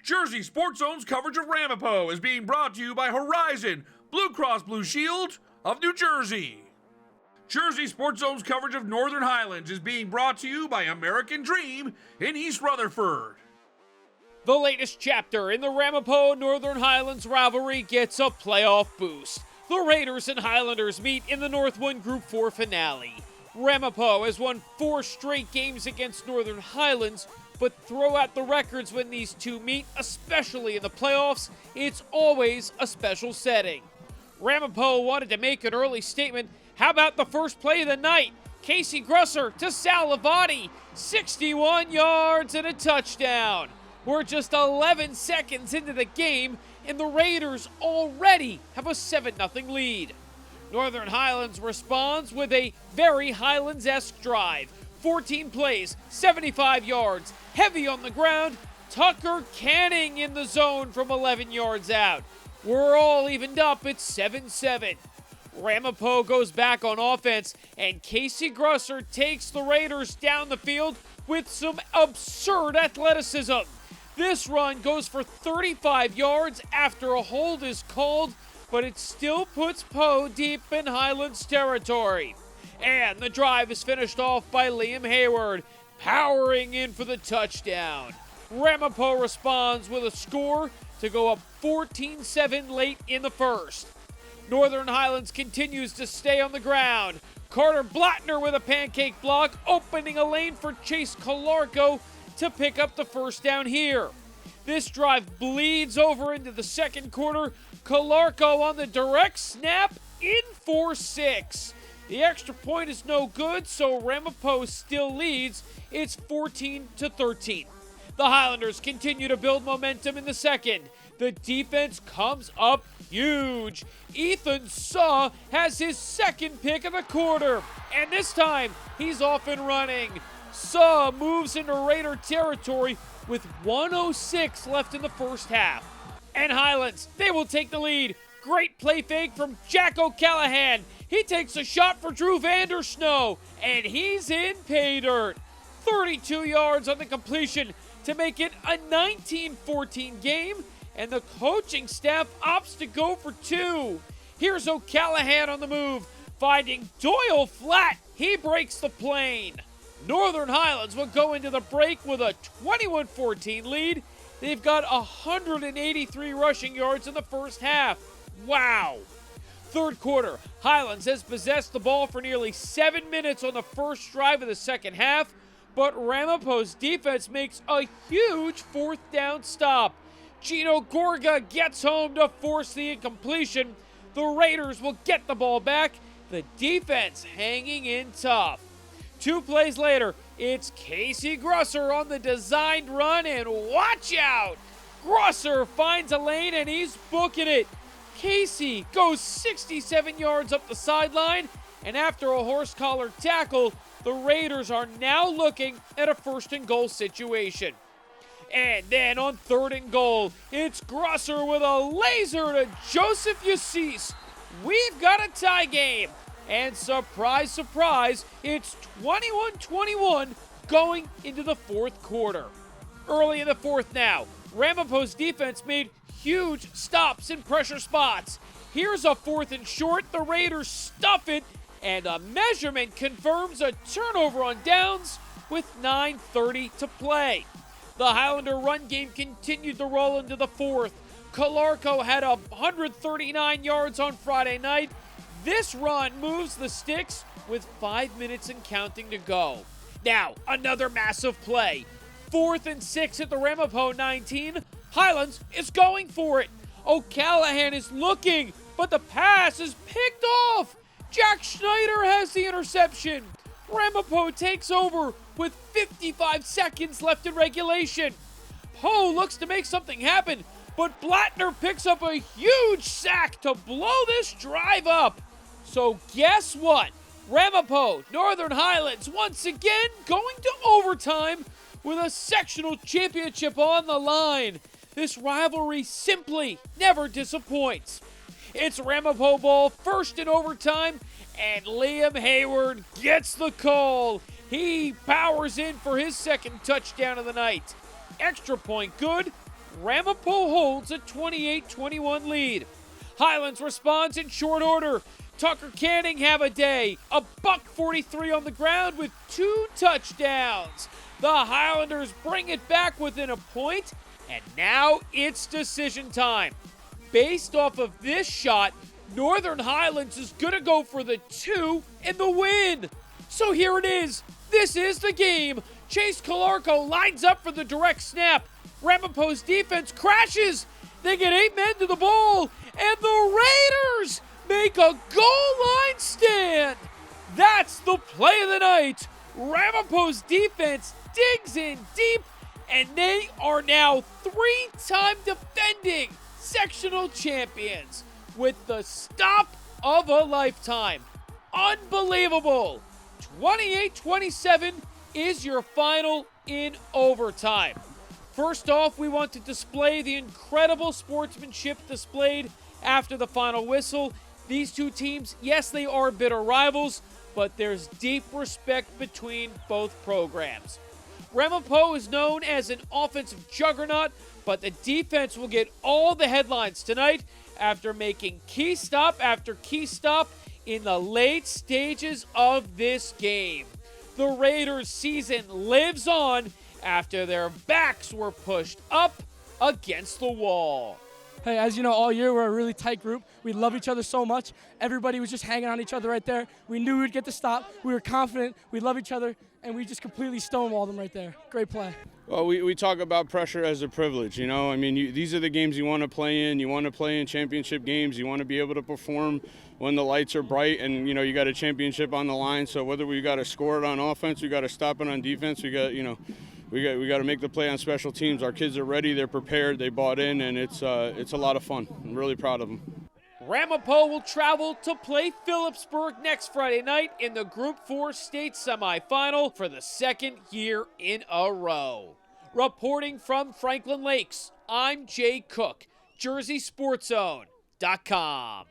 Jersey Sports Zone's coverage of Ramapo is being brought to you by Horizon, Blue Cross Blue Shield of New Jersey. Jersey Sports Zone's coverage of Northern Highlands is being brought to you by American Dream in East Rutherford. The latest chapter in the Ramapo Northern Highlands rivalry gets a playoff boost. The Raiders and Highlanders meet in the N1 Group 4 finale. Ramapo has won 4 straight games against Northern Highlands, but throw out the records when these two meet, especially in the playoffs, it's always a special setting. Ramapo wanted to make an early statement. How about the first play of the night? Casey Grusser to Sal Lavati, 61 yards and a touchdown. We're just 11 seconds into the game, and the Raiders already have a 7-0 lead. Northern Highlands responds with a very Highlands-esque drive. 14 plays, 75 yards, heavy on the ground, Tucker Canning in the zone from 11 yards out. We're all evened up at 7-7. Ramapo goes back on offense, and Casey Grusser takes the Raiders down the field with some absurd athleticism. This run goes for 35 yards after a hold is called, but it still puts Poe deep in Highlands territory. And the drive is finished off by Liam Hayward, powering in for the touchdown. Ramapo responds with a score to go up 14-7 late in the first. Northern Highlands continues to stay on the ground. Carter Blattner with a pancake block, opening a lane for Chase Calarco to pick up the first down here. This drive bleeds over into the second quarter. Calarco on the direct snap, in for 6. The extra point is no good, so Ramapo still leads. It's 14-13. The Highlanders continue to build momentum in the second. The defense comes up huge. Ethan Saw has his second pick of the quarter, and this time he's off and running. Saw moves into Raider territory with 1:06 left in the first half. And Highlands, they will take the lead. Great play fake from Jack O'Callahan. He takes a shot for Drew Vandersnow, and he's in pay dirt. 32 yards on the completion to make it a 19-14 game, and the coaching staff opts to go for 2. Here's O'Callahan on the move, finding Doyle flat. He breaks the plane. Northern Highlands will go into the break with a 21-14 lead. They've got 183 rushing yards in the first half. Wow! Third quarter, Highlands has possessed the ball for nearly 7 minutes on the first drive of the second half, but Ramapo's defense makes a huge fourth down stop. Gino Gorga gets home to force the incompletion. The Raiders will get the ball back. The defense hanging in tough. 2 plays later, it's Casey Grusser on the designed run, and watch out! Grusser finds a lane, and he's booking it. Casey goes 67 yards up the sideline, and after a horse collar tackle, the Raiders are now looking at a 1st and goal situation. And then on 3rd and goal, it's Grusser with a laser to Joseph Yasis. We've got a tie game. And surprise, surprise, it's 21-21 going into the fourth quarter. Early in the fourth now, Ramapo's defense made huge stops in pressure spots. Here's a 4th and short. The Raiders stuff it, and a measurement confirms a turnover on downs with 9:30 to play. The Highlander run game continued to roll into the fourth. Calarco had 139 yards on Friday night. This run moves the sticks with 5 minutes and counting to go. Now, another massive play. 4th and 6 at the Ramapo 19. Highlands is going for it. O'Callahan is looking, but the pass is picked off. Jack Schneider has the interception. Ramapo takes over with 55 seconds left in regulation. Poe looks to make something happen, but Blattner picks up a huge sack to blow this drive up. So guess what? Ramapo, Northern Highlands, once again going to overtime with a sectional championship on the line. This rivalry simply never disappoints. It's Ramapo ball, first in overtime, and Liam Hayward gets the call. He powers in for his second touchdown of the night. Extra point good, Ramapo holds a 28-21 lead. Highlands responds in short order. Tucker Canning have a day. A $143 on the ground with 2 touchdowns. The Highlanders bring it back within a point, and now it's decision time. Based off of this shot, Northern Highlands is going to go for the 2 and the win. So here it is. This is the game. Chase Calarco lines up for the direct snap. Ramapo's defense crashes. They get 8 men to the ball, and the Raiders make a goal line stand. That's the play of the night. Ramapo's defense digs in deep, and they are now 3-time defending sectional champions with the stop of a lifetime. Unbelievable. 28-27 is your final in overtime. First off, we want to display the incredible sportsmanship displayed after the final whistle. These two teams, yes, they are bitter rivals, but there's deep respect between both programs. Ramapo is known as an offensive juggernaut, but the defense will get all the headlines tonight after making key stop after key stop in the late stages of this game. The Raiders' season lives on after their backs were pushed up against the wall. Hey, as you know, all year we're a really tight group. We love each other so much. Everybody was just hanging on each other right there. We knew we'd get the stop. We were confident. We love each other, and we just completely stonewalled them right there. Great play. Well, we talk about pressure as a privilege, you know. I mean, these are the games you want to play in. You want to play in championship games. You want to be able to perform when the lights are bright and, you know, you got a championship on the line. So whether we got to score it on offense, we got to stop it on defense, we got to make the play on special teams. Our kids are ready. They're prepared. They bought in, and it's a lot of fun. I'm really proud of them. Ramapo will travel to play Phillipsburg next Friday night in the Group 4 state semifinal for the second year in a row. Reporting from Franklin Lakes, I'm Jay Cook, JerseySportsZone.com.